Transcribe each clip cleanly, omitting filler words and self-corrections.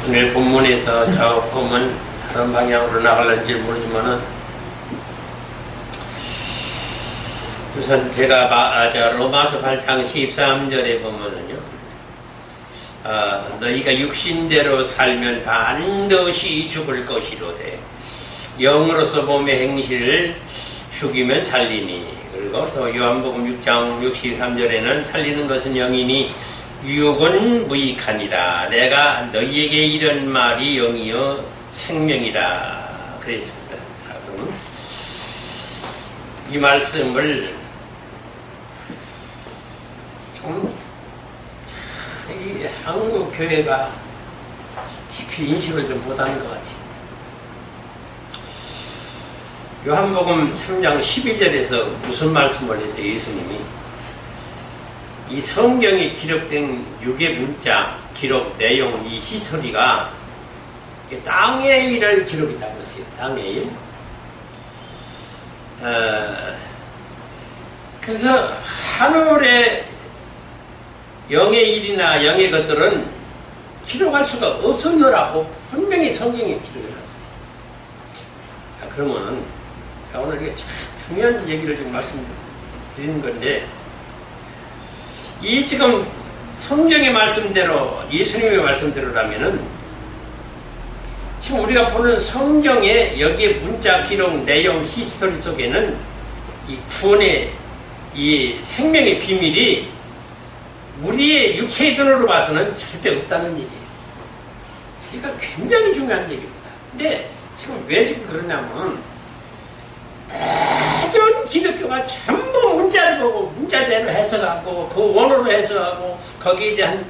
오늘 본문에서 조금은 다른 방향으로 나갈는지 모르지만은 우선 제가 로마서 8장 13절에 보면은요, 너희가 육신대로 살면 반드시 죽을 것이로되 영으로서 몸의 행실을 죽이면 살리니. 그리고 또 요한복음 6장 63절에는 살리는 것은 영이니 육은 무익하니라. 내가 너희에게 이런 말이 영이요 생명이라 그랬습니다. 자, 그럼 이 말씀을 이 한국 교회가 깊이 인식을 좀 못하는 것 같아요. 요한복음 3장 12절에서 무슨 말씀을 해서 예수님이 이 성경에 기록된 육의 문자, 기록, 내용, 이 히스토리가 땅의 일을 기록했다고 했어요. 땅의 일. 그래서 하늘의 영의 일이나 영의 것들은 기록할 수가 없었느라고 분명히 성경에 기록해놨어요. 자, 그러면은 제가 오늘 이게 참 중요한 얘기를 좀 말씀드리는 건데, 이 지금 성경의 말씀대로, 예수님의 말씀대로라면은 지금 우리가 보는 성경의 여기에 문자, 기록, 내용, 히스토리 속에는 이 구원의 이 생명의 비밀이 우리의 육체의 눈으로 봐서는 절대 없다는 얘기예요. 그러니까 굉장히 중요한 얘기입니다. 근데 지금 왜 지금 그러냐면 모든 기독교가 전부 문자를 보고 문자대로 해석하고 그 원어로 해석하고 거기에 대한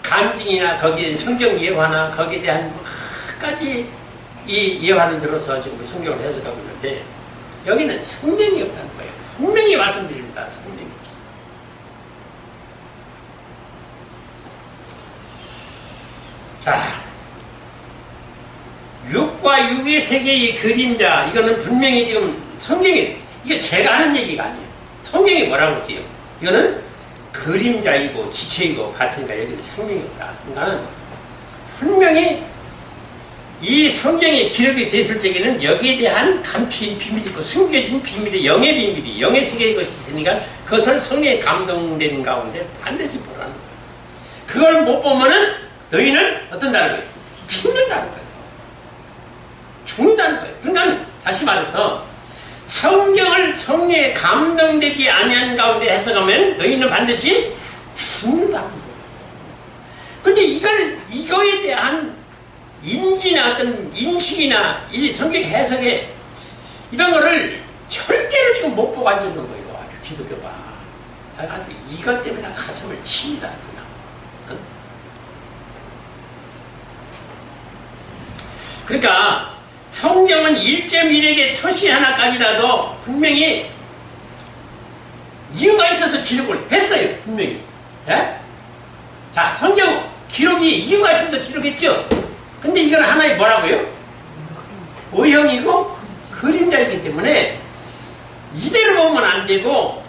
간증이나 거기에 대한 성경 예화나 거기에 대한 몇 가지 이 예화를 들어서 지금 성경을 해석하고 있는데 여기는 생명이 없다는 거예요. 분명히 말씀드립니다. 생명이 없어요. 자, 육과 육의 세계의 그림자, 이거는 분명히 지금 성경에, 이게 제가 하는 얘기가 아니에요. 성경이 뭐라고 했어요? 이거는 그림자이고 지체이고 같으니까 여기는 생명이 없다. 그러니까 분명히 이 성경에 기록이 됐을 적에는 여기에 대한 감추인 비밀이 있고 숨겨진 비밀이, 영의 비밀이, 영의 세계의 것이 있으니까 그것을 성령에 감동된 가운데 반드시 보라는 거예요. 그걸 못 보면은 너희는 어떤다는 거예요? 죽는다는 거예요. 죽는다는 거예요. 그러니까 다시 말해서 성경을 성령에 감동되지 아니한 가운데 해석하면 너희는 반드시 죽는다는 거예요. 그런데 이거에 대한 인지나 어떤 인식이나 이 성경 해석에 이런 거를 절대로 지금 못 보고 앉아있는 거예요. 아주 기독교가. 아주 이것 때문에 가슴을 칩니다. 그냥. 응? 그러니까 성경은 1.1에게 토시 하나까지라도 분명히 이유가 있어서 기록을 했어요. 분명히. 예? 자, 성경 기록이 이유가 있어서 기록했죠. 근데 이건 하나의 뭐라고요? 의형이고 그림자이기 때문에 이대로 보면 안 되고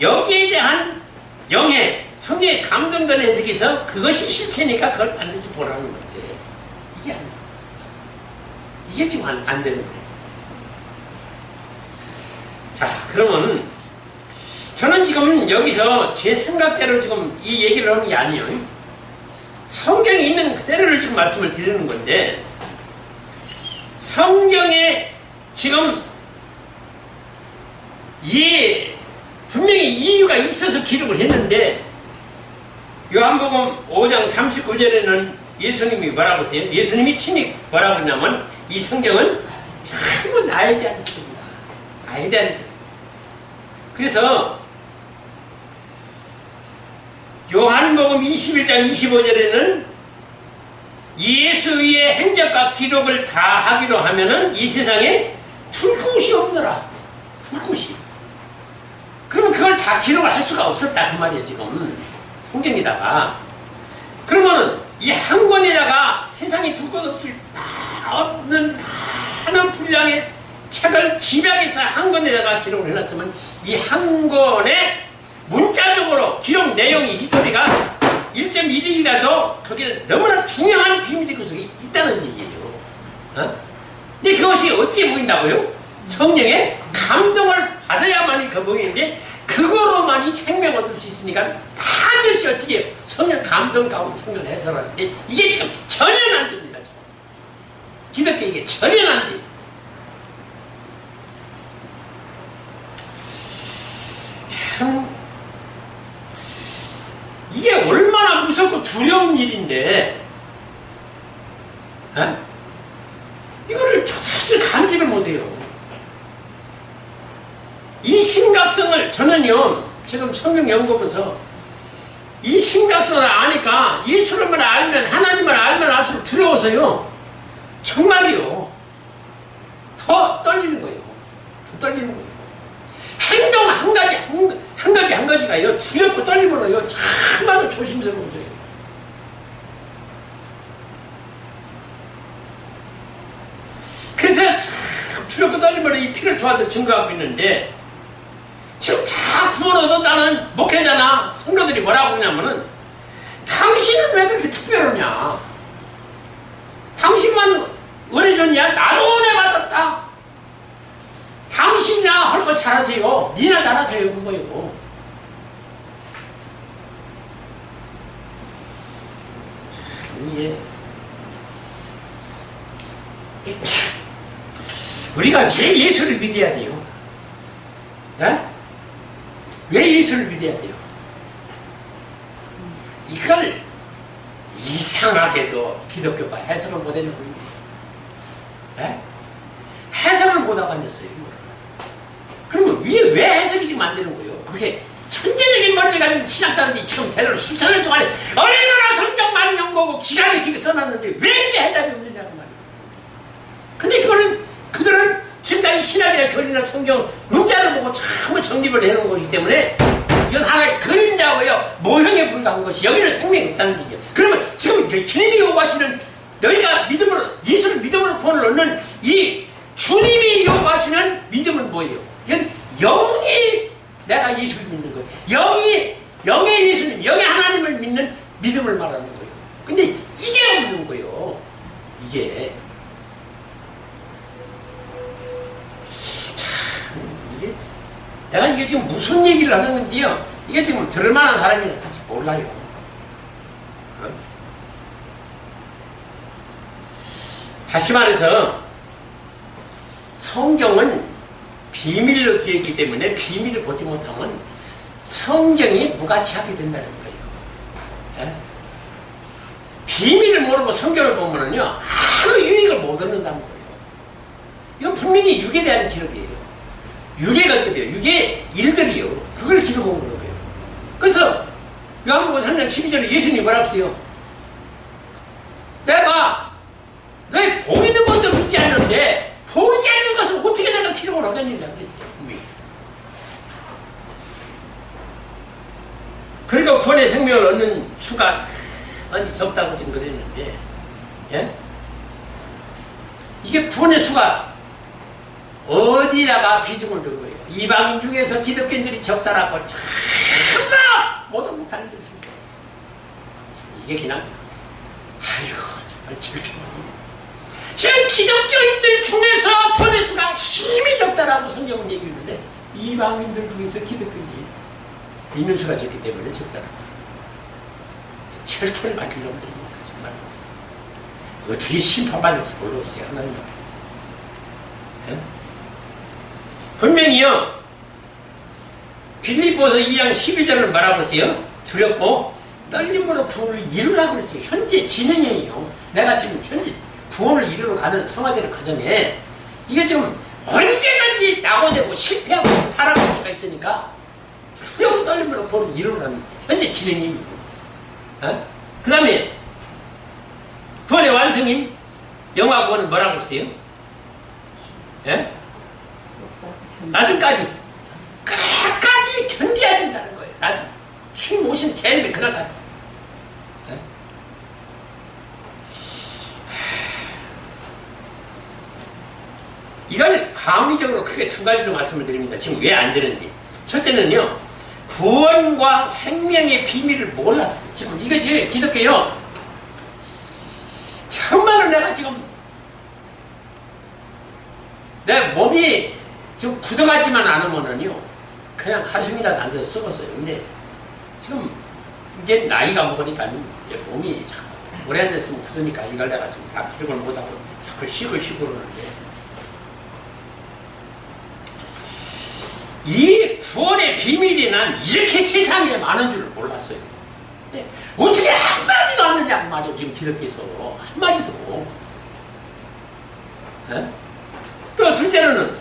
여기에 대한 영의 성경에 감동된 해석에서 그것이 실체니까 그걸 반드시 보라는 건데 이게 아니에요. 이게 지금 안 되는 거예요. 자, 그러면 저는 지금 여기서 제 생각대로 지금 이 얘기를 하는 게 아니에요. 성경에 있는 그대로를 지금 말씀을 드리는 건데, 성경에 지금 분명히 이유가 있어서 기록을 했는데, 요한복음 5장 39절에는 예수님이 뭐라고 했어요? 예수님이 친히 뭐라고 했냐면, 이 성경은 전부 나에 대한 책입니다. 나에 대한 책. 그래서 요한복음 21장 25절에는 예수의 행적과 기록을 다 하기로 하면은 이 세상에 줄 곳이 없느라. 줄 곳이. 그러면 그걸 다 기록을 할 수가 없었다. 그 말이에요, 지금. 성경에다가. 그러면은 이 한 권에다가 세상에 줄 곳 없는 많은 분량의 책을 집약해서 한 권에다가 기록을 해놨으면 이 한 권에 문자적으로 기록 내용이 히스토리가 1.1이라도 거기는 너무나 중요한 비밀이 그 속에 있다는 얘기예요. 근데 그것이 어찌 보인다고요? 성령의 감동을 받아야만이 그 보이는데 그거로만이 생명 얻을 수 있으니까 반드시 어떻게 해요? 성령 감동 가운데 성령을 해설하는데 이게 지금 전혀 안 됩니다. 기독교 이게 전혀 안 돼요. 참 이게 얼마나 무섭고 두려운 일인데 이거를 사실 감지를 못해요. 이 심각성을 저는요 지금 성경 연구하면서 이 심각성을 아니까 예수님을 알면 하나님을 알면 알수록 두려워서요 정말이요 더 떨리는 거예요. 더 떨리는 거예요. 행동 한 가지가요 두렵고 떨리면요 정말로 조심스러운 거예요. 그래서 참 두렵고 떨리면 이 피를 토하듯 증거하고 있는데 지금 다 구원 얻었다는 목회자나 성도들이 뭐라고 그러냐면은 당신은 왜 그렇게 특별하냐? 당신만 은혜 줬냐? 나도 은혜 받았다. 당신이나 할 거 잘하세요. 니나 잘하세요. 그거요. 이게 우리가 왜 예수를 믿어야 돼요? 왜 예수를 믿어야 돼요? 이걸 이상하게도 기독교가 해석을 못하는 거예요. 해석을 못하고 앉았어요. 그러면 왜 해석이 지금 안 되는 거예요? 그렇게 천재적인 머리를 가진 신학자들이 지금 대대로 수천년 동안에 얼마나 성경 많이 연구하고 기가 막히게 써놨는데 왜 이게 해답이 없느냐고 말이에요. 근데 그들은 지금까지 신학이나 교리나 성경 문자를 보고 전부 정립을 해놓은 거기 때문에 이건 하나의 그림자고요 모형에 불과한 것이 여기는 생명이 없다는 얘기예요. 그러면 지금 주님이 요구하시는 너희가 믿음으로 예수를 믿음으로 구원을 얻는 이 주님이 요구하시는 믿음은 뭐예요? 이건 영이 내가 예수를 믿는 거예요. 영의 예수님, 영의 하나님을 믿는 믿음을 말하는 거예요. 근데 이게 없는 거예요. 이게 내가 이게 지금 무슨 얘기를 하는 건지요. 이게 지금 들을 만한 사람이 사실 몰라요. 다시 말해서 성경은 비밀로 되어 있기 때문에 비밀을 보지 못하면 성경이 무가치하게 된다는 거예요. 비밀을 모르고 성경을 보면은요 아무 유익을 못 얻는다는 거예요. 이건 분명히 육에 대한 기록이에요. 육의 것들이에요. 육의 일들이요. 그걸 기록한 거예요. 그래서 요한복음 3장 12절에 예수님이 뭐라고 했어요? 내가 너희 보이는 것도 믿지 않는데 보이지 않는 것을 어떻게 내가 기록을 하겠느냐 그랬어요. 분명히. 그러니까 구원의 생명을 얻는 수가 많이 적다고 지금 그랬는데 이게 구원의 수가 어디다가 비중을 둔 거예요? 이방인 중에서 기독교인들이 적다라고 정말 모든 목사님들이 있습니다. 이게 그냥 아이고 정말 질투만 지금 기독교인들 중에서 구원의 수가 힘이 적다라고 성경은 얘기했는데 이방인들 중에서 기독교인들이 있는 수가 적기 때문에 적다라고 철퇴를 맡길 놈들입니다. 정말 어떻게 심판받을지 모르겠어요. 하나님 분명히요 빌립보서 2장 12절은 뭐라고 했어요? 두렵고 떨림으로 구원을 이루라고 그랬어요. 현재 진행이에요. 내가 지금 현재 구원을 이루러 가는 성화되는 과정에 이게 지금 언제든지 낙오되고 실패하고 타락할 수가 있으니까 두렵고 떨림으로 구원을 이루라는 현재 진행입니다. 그 다음에 구원의 완성임 영화 구원은 뭐라고 했어요? 나중까지 끝까지 견뎌야 된다는 거예요. 나중 주님 오신 제일의 그날까지. 이걸 강의적으로 크게 두 가지로 말씀을 드립니다. 지금 왜 안 되는지. 첫째는요 구원과 생명의 비밀을 몰라서 지금 이거 제일 기독교요. 정말로 내가 지금 내 몸이 지금 굳어가지만 않으면은요 그냥 하루 종일이라도 앉아서 썩었어요. 근데 지금 이제 나이가 먹으니까 이제 몸이 자꾸 오래 앉았으면 굳으니까 이걸 내가 지금 다 기록을 못하고 자꾸 쉬고 그러는데 이 구원의 비밀이 난 이렇게 세상에 많은 줄을 몰랐어요. 근데 어떻게 한마디도 안 하냐고 말이에요. 지금 기독교에서 한마디도. 또 둘째로는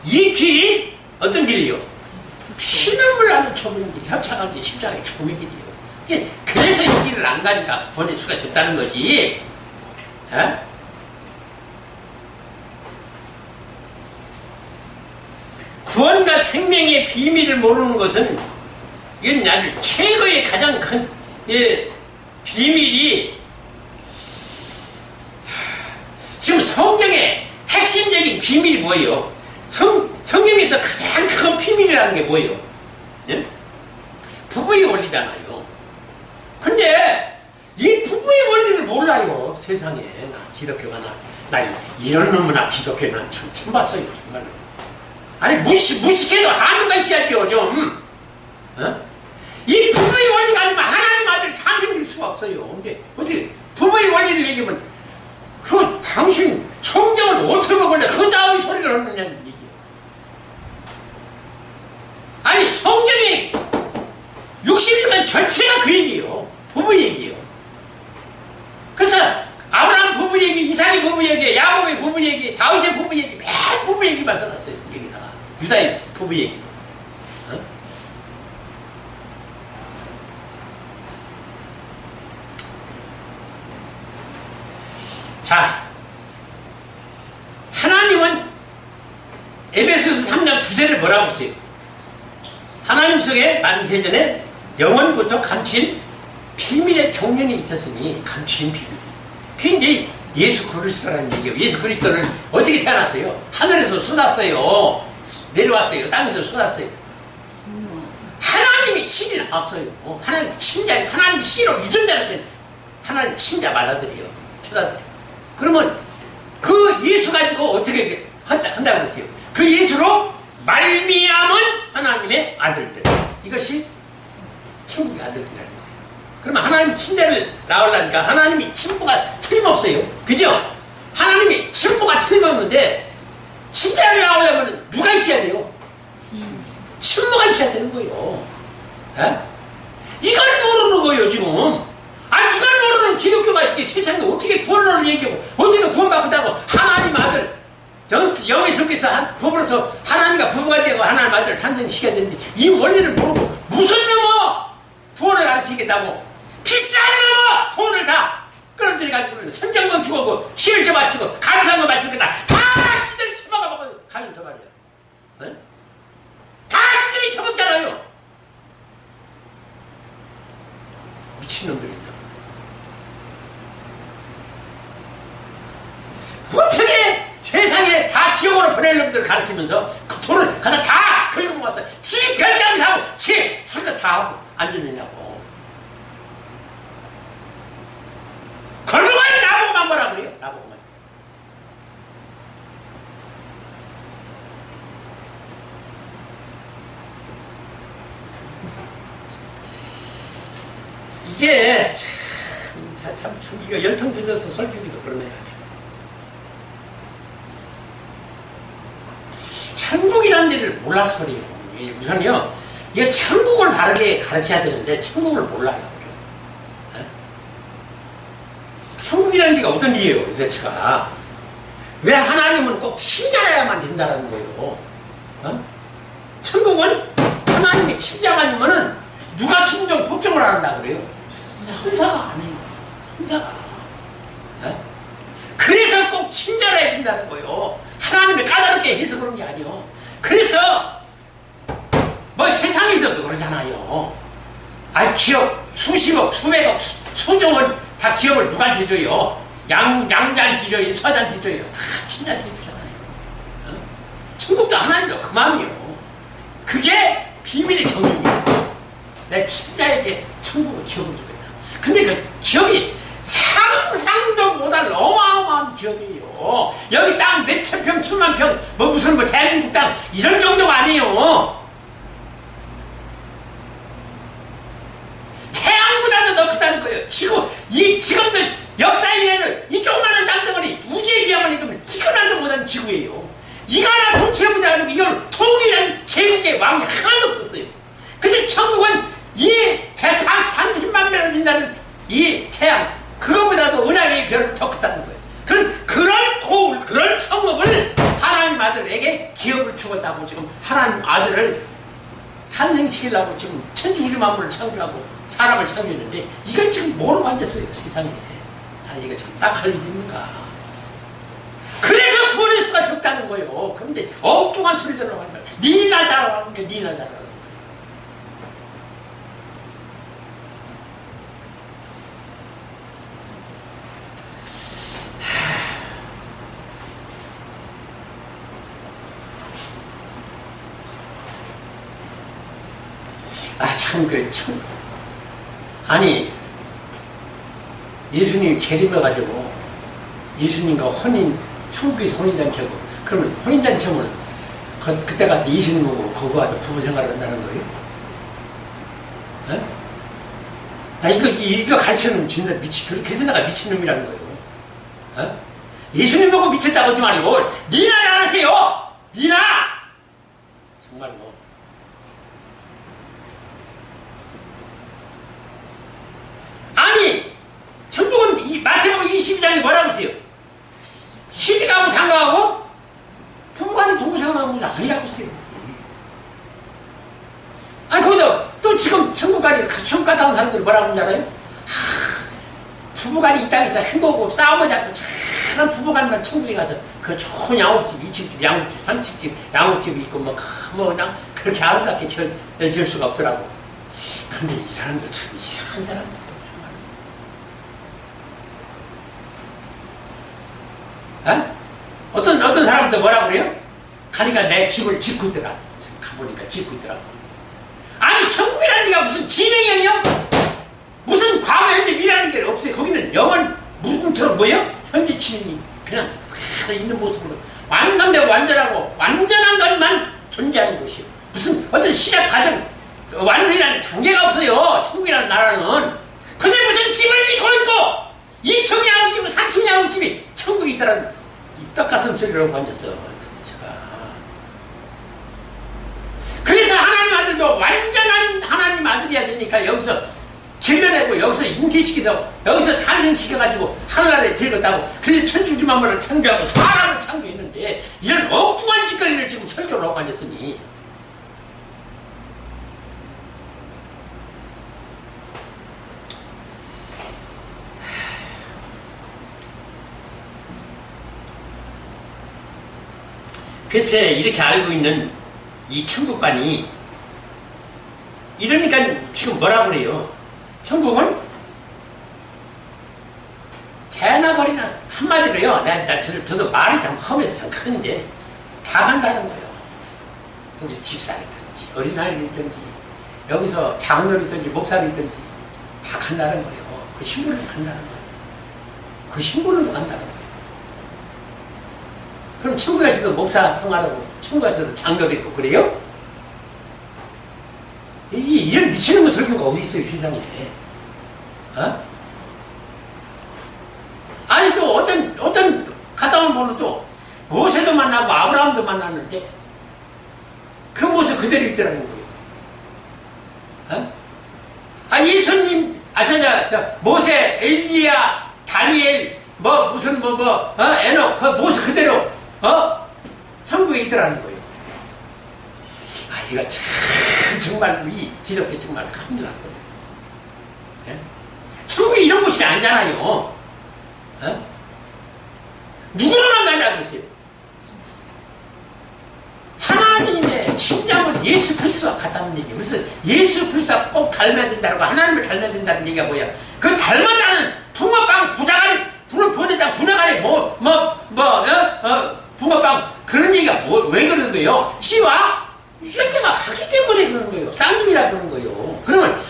이 길이 어떤 길이요? 피눈물 나는 좁은 길, 협착한 길, 십자가의 죽음의 길이에요. 그래서 이 길을 안 가니까 구원의 수가 적다는 거지. 구원과 생명의 비밀을 모르는 것은 이건 아주 최고의 가장 큰 비밀이 지금 성경의 핵심적인 비밀이 뭐예요? 성경에서 가장 큰 비밀이라는 게 뭐예요? 예? 부부의 원리잖아요. 근데 이 부부의 원리를 몰라요. 세상에. 기독교가 나 이런 놈이나 기독교 난 참 처음 봤어요. 정말로. 아니 무식해도 하는 것이야죠 좀. 이 부부의 원리가 아니면 하나님 아들이 탄생될 수가 없어요. 근데 어떻게 부부의 원리를 얘기하면 그 당신 성경을 어떻게 먹을래? 그 따위 소리를 하느냐는 얘기예요. 아니 성경이 60일간 전체가 그 얘기예요. 부부 얘기예요. 그래서 아브라함 부부 얘기, 이삭의 부부 얘기, 야곱의 부부 얘기, 다윗의 부부 얘기, 매일 부부 얘기만 써놨어요. 성경에다가 유다의 부부 얘기도. 자, 하나님은 에베소서 3장 9절에 뭐라고 했어요? 하나님 속에 만세전에 영원부터 감추인 비밀의 경륜이 있었으니 감추인 비밀. 그게 이제 예수 그리스도라는 얘기예요. 예수 그리스도는 어떻게 태어났어요? 하늘에서 쏟았어요. 내려왔어요. 땅에서 쏟았어요. 하나님이 친히 나왔어요. 하나님 친자, 하나님 씨로 유전자를 하나님 친자 받아들여요. 쳐다들여요. 그러면 그 예수 가지고 어떻게 한다고 그랬어요? 그 예수로 말미암은 하나님의 아들들. 이것이 천국의 아들들이라는 거예요. 그러면 하나님 친자를 낳으려니까 하나님이 친부가 틀림없어요. 그죠? 하나님이 친부가 틀림없는데 친자를 낳으려면 누가 있어야 돼요? 친부가 있어야 되는 거예요. 이걸 모르는 거예요 지금. 아니 이걸 모르는 기독교가 이렇게 세상에 어떻게 구원을 얘기하고 어떻게 구원받는다고 하나님 아들 영의 속에서 부부로서 하나님과 부부가 되고 하나님 아들을 탄생시켜야 되는데 이 원리를 모르고 무슨 놈어 구원을 가르치겠다고 비싼 놈어 돈을 다 끌어들여가지고 선정만 주고 시일제 맞추고 감사한 거 맞출 거다 다 지들이 처먹어 먹어 가면서 말이야. 다 지들이 처먹잖아요. 미친놈들이다. 어떻게 세상에 다 지옥으로 보낼 놈들 가르치면서 그 돈을 갖다 다 긁고 모아서 지 별장 사고 지 할거 다 하고 앉아있냐고. 걸고만 나보고만 뭐라 그래요? 나보고만. 이게 참 이거 열통 터져서 설주기도 그러네. 천국이라는 데를 몰라서 그래요. 우선요, 이거 천국을 바르게 가르쳐야 되는데 천국을 몰라요. 천국이라는 데가 어떤 데예요, 도대체가? 왜 하나님은 꼭 친자라야만 된다는 거예요? 천국은 하나님이 친자가 아니면은 누가 순종 법정을 안 한다 그래요? 천사가 아니에요. 천사가. 그래서 꼭 친자라야 된다는 거예요. 하나님이 까다롭게 해서 그런 게 아니에요. 그래서 뭐 세상에서도 그러잖아요. 기업 수십억, 수백억, 수조원 다 기업을 누구한테 줘요? 양자한테 줘요? 서자한테 줘요? 다 친자한테 주잖아요. 천국도 하나님도 그 마음이에요. 그게 비밀의 경륜이에요. 내 친자에게 천국을 기업을 주겠다. 근데 그 기업이 상상도 못할 어마어마한 기업이에요. 여기 땅 몇천 평, 수만 평, 뭐 무슨 뭐 대한민국 땅 이런 정도가 아니에요. 태양보다도 더 크다는 거예요. 지금도 역사에는 이 조그마한 땅덩어리 우주에 비하면 이거는 티끌만도 못하는 지구예요. 이거 하나 통치해보자 가지고 이걸 통일한 제국의 왕이 하나도 없었어요. 근데 천국은 이 130만 배나 된다는 이 태양, 그거보다도 은하계의 별은 더 크다는 거예요. 그런 고울, 그런 성읍을 하나님 아들에게 기업을 주었다고 지금 하나님 아들을 탄생시키려고 지금 천지우주 만물을 창조하고 사람을 창조했는데 이걸 지금 뭐로 앉았어요, 세상에. 아, 이거 참 딱 할 일이 있는가. 그래서 구원의 수가 적다는 거예요. 그런데 엉뚱한 소리 들으라고 하는 거예요. 니나 잘하라는 게 니나 잘하라는 거예요. 아니, 예수님이 재림해가지고 예수님과 천국에서 혼인잔치하고, 그러면 혼인잔치하면 그때 가서 예수님 보고 거기 가서 부부 생활을 한다는 거예요? 어? 나 이거 가르치는 진짜 그래서 내가 미친놈이라는 거예요. 어? 예수님 보고 미쳤다고 하지 말고, 니나 알아세요! 니나! 정말로. 아니, 천국은 마태복음 22장에 뭐라고 했어요? 시집가고 장가가고 부부간에 동거생활하는 건 아니라고 했어요. 아니, 거기다 또 지금 천국간에 천국 갔다 온 사람들이 뭐라고 하는지 알아요? 부부간이 이 땅에서 행복하고 싸움을 잡고 착한 부부간만 천국에 가서 그 좋은 양옥집, 2층집, 양옥집, 3층집, 양옥집이 있고 뭐 그냥 그렇게 아름답게 지을 수가 없더라고. 근데 이 사람들 참 이상한 사람들. 어? 어떤 사람도 뭐라고 그래요? 가니까 내 집을 짓고 있더라. 가보니까 짓고 있더라고. 아니, 천국이라는 데가 무슨 진행형이요? 무슨 과거였는데 미래라는 게 없어요. 거기는 영원 무궁처럼 뭐예요? 현재 진행이 그냥 있는 모습으로 완성되고 완전하고 완전한 것만 존재하는 곳이에요. 무슨 어떤 시작 과정, 완성이라는 단계가 없어요. 천국이라는 나라는. 근데 무슨 집을 짓고 있고 2층 양옥집은 3층 양옥집이 천국이 있다라는 이 똑같은 소리라고 앉았어. 도대체가. 그래서 하나님 아들도 완전한 하나님 아들이야 되니까 여기서 길러내고 여기서 잉태시켜서 여기서 탄생시켜가지고 하늘나라에 들어갔다고. 그래서 천지우주 만물을 창조하고 사람을 창조했는데 이런 엉뚱한 짓거리를 지금 설교를 하고 앉았으니 글쎄, 이렇게 알고 있는 이 천국관이 이러니까 지금 뭐라 그래요? 천국은 대나거리나 한마디로요. 저도 말이 참 험해서 참 크는데 다 간다는 거예요. 여기서 집사이든지 어린아이든지 여기서 장로이든지 목사이든지 다 간다는 거예요. 그 신분으로 간다는 거예요. 그 신분으로 간다는 거예요. 그럼 천국에서도 목사 생활하고 천국에서도 장교도 있고 그래요? 이런 미친놈의 설교가 어디 있어요, 세상에. 어? 아니, 또 어떤 갔다 온 분은 또 모세도 만나고 아브라함도 만났는데 그 모습 그대로 있더라는 거예요. 어? 아, 예수님, 모세, 엘리야, 다니엘, 에녹, 그 모습 그대로 천국에 있더라는 거예요. 아, 이거 참 정말 이 지독게 정말 큰일 났어요. 예? 천국이 이런 곳이 아니잖아요. 누구나 가려고 그랬어요. 하나님의 친자분 예수 그리스도와 같다는 얘기예요. 그래서 예수 그리스도와 꼭 닮아야 된다고, 하나님을 닮아야 된다는 얘기가 뭐야? 그 닮았다는 붕어빵 부자간에 보냈다 분해간에 붕어빵 그런 얘기가 왜 그러는 거예요? 씨와 이 새끼가 하기 때문에 그러는 거예요. 쌍둥이라 그러는 거예요. 그러면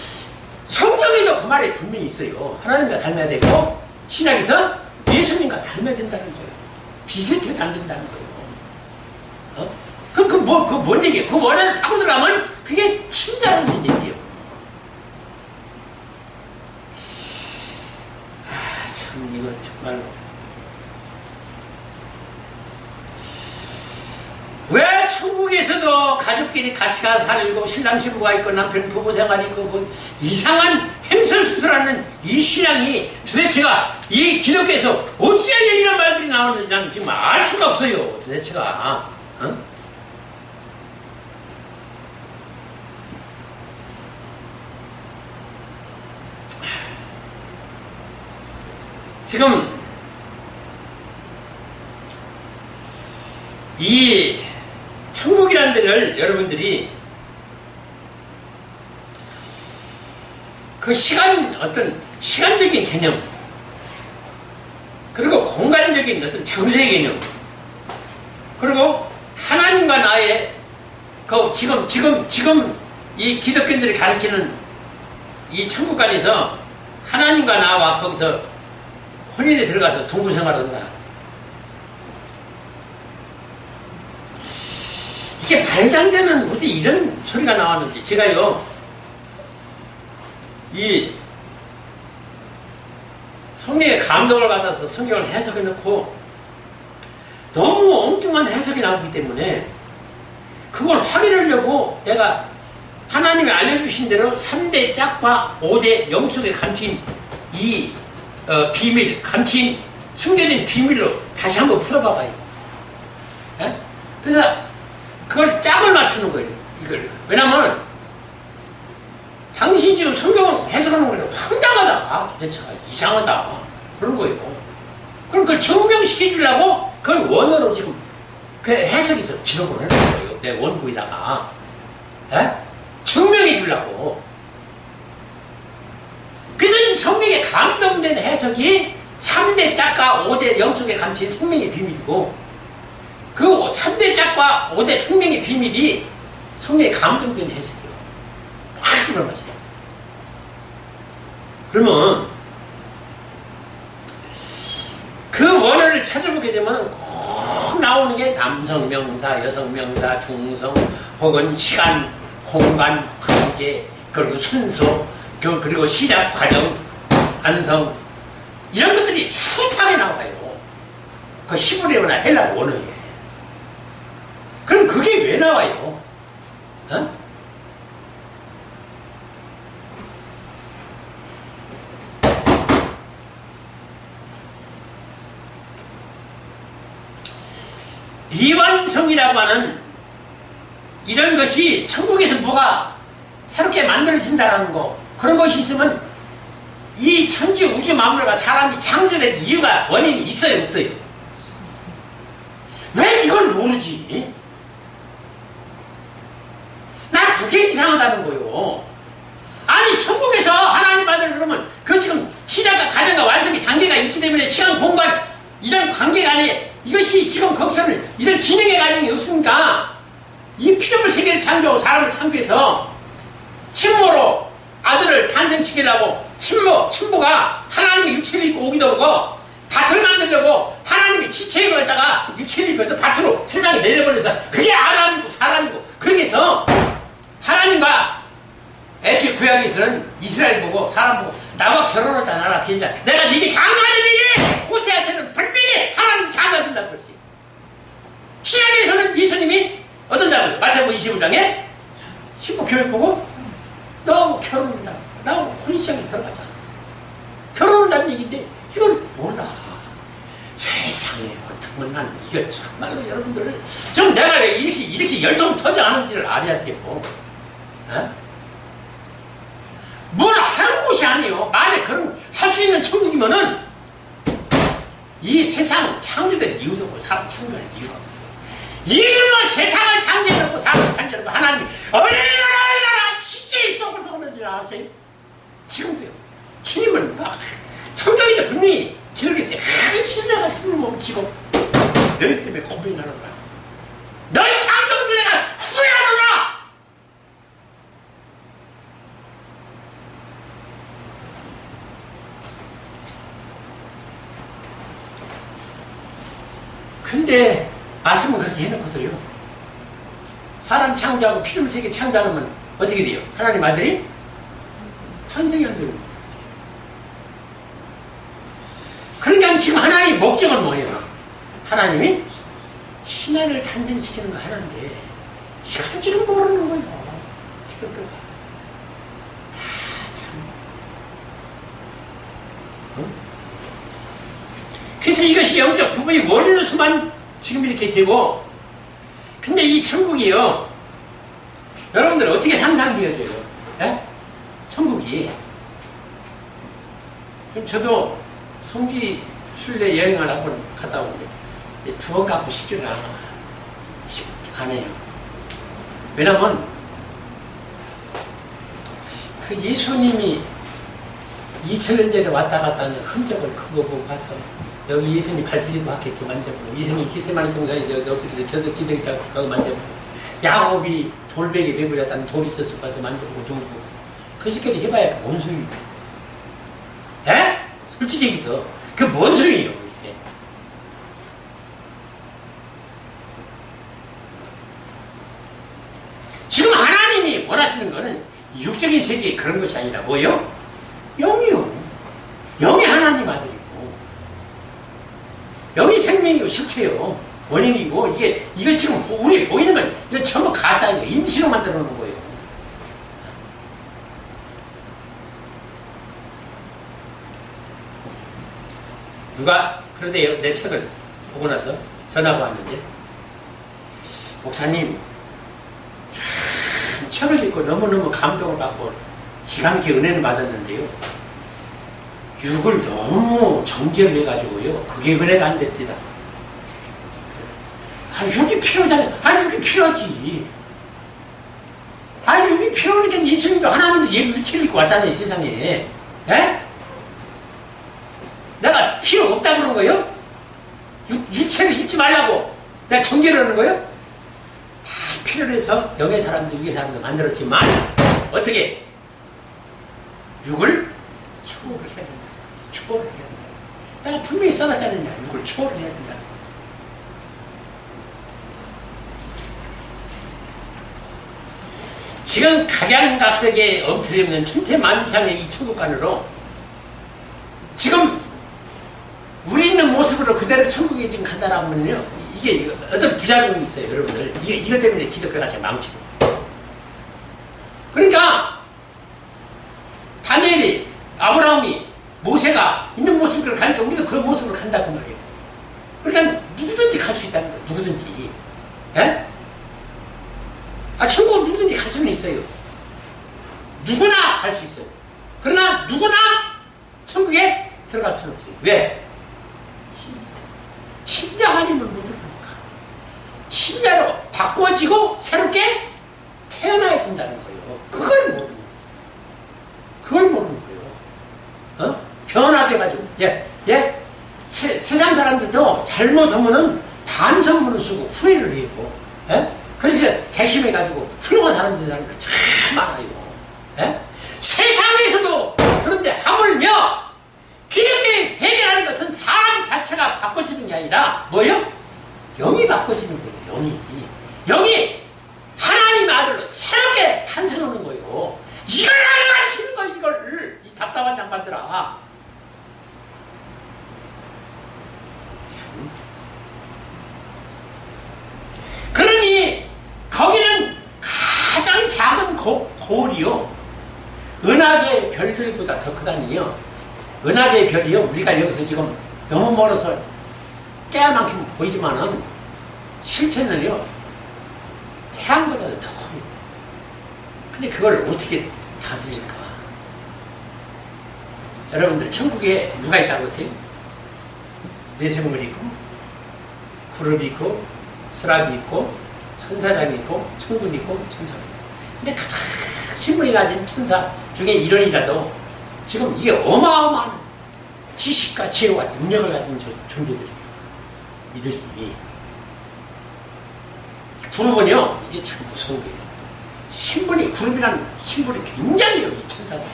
성경에도 그 말이 분명히 있어요. 하나님과 닮아야 되고 신약에서 예수님과 닮아야 된다는 거예요. 비슷하게 닮는다는 거예요. 뭔 얘기예요? 그 원한을 파고 들어가면 그게 친자라는 얘기예요. 참 이건 정말로 왜 천국에서도 가족끼리 같이 가서 살고 신랑 신부가 있고 남편 부부 생활이 있고 뭐 이상한 횡설수설하는 이 신앙이 도대체가 이 기독교에서 어찌하여 이런 말들이 나오는지 나는 지금 알 수가 없어요. 도대체가 지금 이 천국이라는 데를 여러분들이 그 어떤 시간적인 개념 그리고 공간적인 어떤 장소의 개념 그리고 하나님과 나의 그 지금 이 기독교인들이 가르치는 이 천국관에서 하나님과 나와 거기서 혼인에 들어가서 동거생활을 한다. 이게 말도 안 되는 어디 이런 소리가 나왔는지 제가요 이 성령의 감동을 받아서 성경을 해석해 놓고 너무 엉뚱한 해석이 나오기 때문에 그걸 확인하려고 내가 하나님이 알려주신 대로 3대 짝과 5대 영속에 감춘 이 비밀, 감춘 숨겨진 비밀로 다시 한번 풀어봐봐요. 에? 그래서 그걸 짝을 맞추는 거예요. 이걸. 왜냐면 당신 지금 성경 해석하는 거는 황당하다. 도대체가 이상하다. 그런 거예요. 그럼 그걸 증명시켜 주려고 그걸 원어로 지금 그 해석에서 기록을 해놓은 거예요. 내 원고에다가. 에? 증명해 주려고. 그래서 이 성경에 감동된 해석이 3대 짝과 5대 영속에 감춘 생명의 비밀이고 그 3대 짝과 5대 생명의 비밀이 성경에 감동된 해석이에요. 아주 맞아요. 그러면 그 원어를 찾아보게 되면 꼭 나오는 게 남성 명사, 여성 명사, 중성 혹은 시간, 공간, 관계 그리고 순서 그리고 시작 과정, 완성 이런 것들이 숱하게 나와요. 그 히브리어나 헬라 원어에. 그럼 그게 왜 나와요? 어? 미완성이라고 하는 이런 것이 천국에서 뭐가 새롭게 만들어진다는 거 그런 것이 있으면 이 천지 우주 만물과 사람이 창조된 이유가 원인이 있어요 없어요? 왜 이걸 모르지? 나 그게 이상하다는 거요. 아니 천국에서 하나님 아들 그러면 그 지금 시작과 가정과 완성의 단계가 있기 때문에 시간 공간 이런 관계가 안에 이것이 지금 거기서는 이런 진행의 과정이 없으니까 이 피조물 세계를 창조하고 사람을 창조해서 친모로 아들을 탄생시키려고 친부가 하나님의 육체를 입고 오기도 하고 밭을 만들려고 하나님이 지체에 걸다가 육체를 입혀서 밭으로 세상에 내려보내서 그게 아담이고 사람이고 그렇게 해서 하나님과 애초에 구약에서는 이스라엘 보고 사람 보고 나와 결혼하다 나라 괜찮아 내가 네게 장가들이니 호세아서는 분명히 하나님 장가준다고 그랬어요. 신약에서는 예수님이 어떤 자고요? 마태복음 25장에 신부 교육 보고 너 결혼한다 나하고 혼인시장에 들어가자 결혼한다는 얘기인데 이걸 몰라. 세상에 어떻게 난 이거 정말로 여러분들을 좀 내가 왜 이렇게 열정 터져하는지를 알아야 돼요. 어? 뭘 하는 곳이 아니에요. 만약에 그런 할 수 있는 천국이면은 이 세상 창조된 이유도 없고 사람 창조할 이유가 없어요. 이놈의 세상을 창조해놓고 사람을 창조해놓고 하나님이 얼마나 지체의 속을 썩는 줄 아세요? 지금도요. 주님은 막 성경에도 분명히 기록했어요. 한 신뢰가 참을 멈추고 너희 때문에 고민하는 거야. 너희 창조들 내가 후회하노라. 근데 말씀은 그렇게 해놓고도요. 사람 창조하고 피를 세계 창조하면 어떻게 돼요? 하나님 아들이 탄생이 안 되는 거예요. 그러니까 지금 하나님의 목적은 뭐예요? 하나님이 신하를 탄생시키는 거 하나인데 이걸 지금 모르는 거예요. 이걸 다 참. 응? 그래서 이것이 영적 부분이 원리로서만 지금 이렇게 되고, 근데 이 천국이요, 여러분들 어떻게 상상되어져요? 예? 천국이. 저도 성지 순례 여행을 한번 갔다 오는데 2번 가고 싶지는 않아요. 왜냐면 그 예수님이 2000년 전에 왔다 갔다 하는 흔적을 그거 보고 가서 여기 예수님 발길이도 박혔지 만져보고, 예수님 기세만 동산에 저도 기둥이 거기 만져보고, 야곱이 돌베개 매부렸다는 돌이 있었을 가서 만져보고 주고, 그 시끼리 해봐야 뭔 소용이에요? 에? 솔직히 얘기해서 그 뭔 소용이에요? 그게? 지금 하나님이 원하시는 거는 육적인 세계에 그런 것이 아니라 뭐예요? 영이요. 영이 하나님 아들이고, 영이 생명이고 실체요. 원인이고, 이게 지금 우리 보이는 건 이건 전부 가짜예요. 임시로 만들어 놓은 거예요. 누가 그러대요. 내 책을 보고 나서 전화가 왔는데, 목사님 참 책을 읽고 너무너무 감동을 받고 기가 막히게 은혜를 받았는데요, 육을 너무 정죄를 해가지고요, 그게 은혜가 안 됐더라. 육이 필요하잖아요. 육이 필요하지. 육이 필요하니까 예수님도 하나님도 육체를 입고 왔잖아요, 세상에. 에? 내가 필요 없다고 그런 거예요? 육체를 입지 말라고 내가 정죄를 하는 거예요? 다 필요로 해서 영의 사람들, 육의 사람들 만들었지만, 어떻게? 육을 초월을 해야 된다. 초월을 해야 된다. 내가 분명히 써놨잖아요. 육을 초월을 해야 된다. 지금 각양각색의 엉터리없는 천태만상의 이 천국관으로 지금 우리 있는 모습으로 그대로 천국에 지금 간다라면요, 이게 어떤 부작용이 있어요, 여러분들. 이것 때문에 기독교가 잘 망치고. 그러니까 다니엘이, 아브라함이, 모세가 있는 모습으로 가니까 우리도 그런 모습으로 간다고 말이에요. 그러니까 누구든지 갈 수 있다는 거예요. 누구든지. 예? 천국은 누구든지 갈 수는 있어요. 누구나 갈 수 있어요. 그러나 누구나 천국에 들어갈 수는 없어요. 왜? 신자가 아니면 못 들어가니까. 신자로 바꿔지고 새롭게 태어나야 된다는 거예요. 그걸 모르는 거예요. 그걸 모르는 거예요. 변화돼가지고. 세상 사람들도 잘못하면은 반성문을 쓰고 후회를 해요. 그래서 대심해가지고 훌륭한 사람들 참 많아요. 세상에서도 그런데 하물며 기독교의 해결하는 것은 사람 자체가 바꿔지는 게 아니라 뭐예요? 영이 바꿔지는 거예요. 영이 하나님 아들로 새롭게 탄생하는 거예요. 이걸 알아가르치는 거예요. 이걸, 이 답답한 양반들아. 참. 그러니 거기는 가장 작은 고을이요, 은하계 별들보다 더 크다니요. 은하계의 별이요, 우리가 여기서 지금 너무 멀어서 깨만큼 보이지만은 실체는요, 태양보다도 더 커요. 근데 그걸 어떻게 다스릴까? 여러분들, 천국에 누가 있다고 하세요? 내생물 있고, 그룹이 있고, 스랍이 있고, 천사장이 있고, 천군 있고, 천사가 있어요. 근데 가장 신분이 낮은 천사 중에 일원이라도 지금 이게 어마어마한 지식과 지혜와 능력을 가진 존재들이에요. 이들이. 그룹은요, 이게 참 무서운 거예요. 신분이, 그룹이라는 신분이 굉장해요, 이 천사들.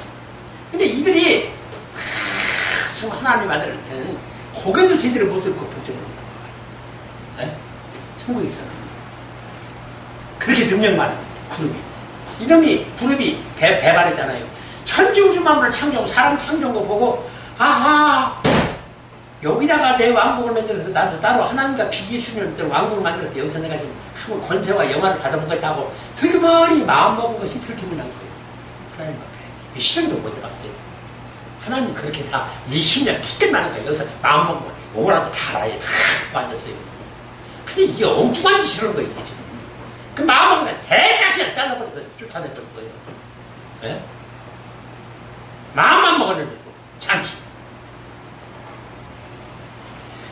근데 이들이 하나님 아들한테는 고개도 제대로 못 들고 복종을 한다는 거예요. 네? 천국에서는 그렇게 능력 많은 그룹이 이놈이 그룹이 배발했잖아요. 천지우주 만물을 창조하고 사람 창조한 거 보고 아하 여기다가 내 왕국을 만들어서 나도 따로 하나님과 비기수면 왕국을 만들어서 여기서 내가 좀 한번 권세와 영화를 받아보겠다고 슬그머니 마음먹은 것이 들키문한 거예요. 하나님 앞에 시험도 못 해봤어요. 하나님 그렇게 다 우리 심령 티끌나는 거예요. 여기서 마음먹은 거 요거라도 다 알아요. 다 앉았어요. 근데 이게 엉뚱한 짓을 하는 거예요. 이게 지금. 그 마음먹은 거 대짝지가 잘라버려서 쫓아냈던 거예요. 네? 마음만 먹었는데도 잠시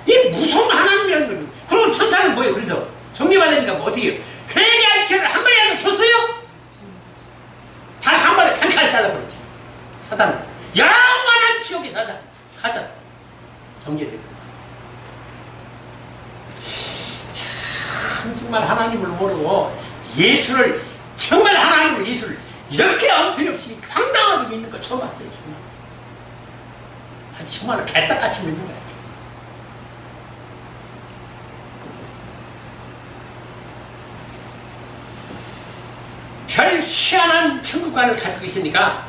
이 무서운 하나님이라는 거예요. 그럼 천사는 뭐예요? 그래서 정리받으니까 뭐 어떻게 해요? 회개할 기회를 한 번이라도 줬어요? 단 한 번에 단칼 잘라버렸지. 사단은 영원한 지옥에 가자 정리되고 참 정말 하나님을 모르고 예수를 정말 하나님을 예수를 이렇게 엉터리없이 황당하게 믿는 거 처음 봤어요. 정말 아니 정말로 개떡같이 믿는 거야. 별 희한한 천국관을 가지고 있으니까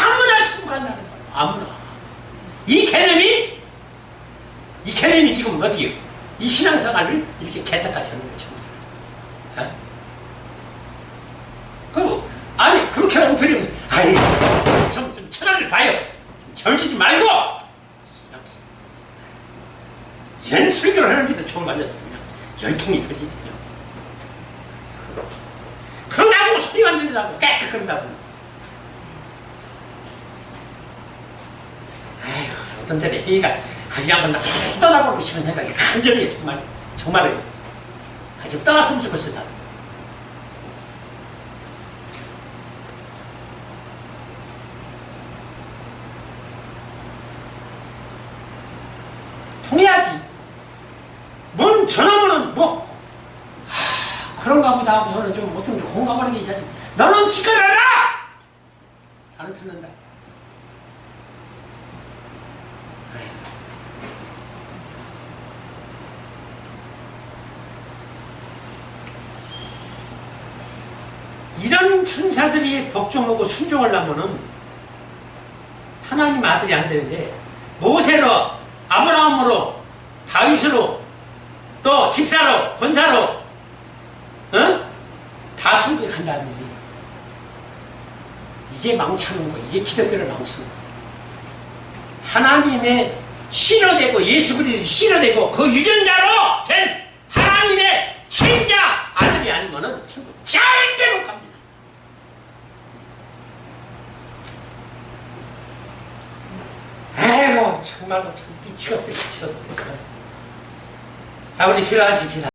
아무나 천국 간다는 거예요. 아무나. 이 개념이 지금 어디에요? 이 신앙생활을 이렇게 개떡같이 하는 거죠. 어? 그리고 아니 그렇게 엉터리면 아이 좀 천하를 봐요. 좀 절지지 말고 이런 설교를 하는데도 좀 맞았어요. 그냥 열통이 터지지 그냥. 그런다고 소리만 들린다고 깨끗 그런다고. 아이고 어떤 때는 회의가 아주 한번 나 떠나보고 싶은 생각이 간절히 정말 아주 떠났으면 좋겠어요. 나도. 통해야지. 뭔 전화번호는 뭐 그런가 보다 하고서는 좀 어떤 좀 공감하는 게 있잖아요. 너는 지켜라라! 나는 듣는다. 이런 천사들이 복종하고 순종하려면은 하나님 아들이 안 되는데 모세로 아브라함으로 다윗으로 또 집사로 권사로 다 천국에 간다는 게 이게 망치는 거 이게 기독교를 망치는 거 하나님의 실효되고 예수 그리스도의 실효되고 그 유전자로 된 하나님의 친자 아들이 아니면은 천국 절대 못 갑니다. 아이고 정말로 참 미치겠어요. 자 우리 기도하십시다.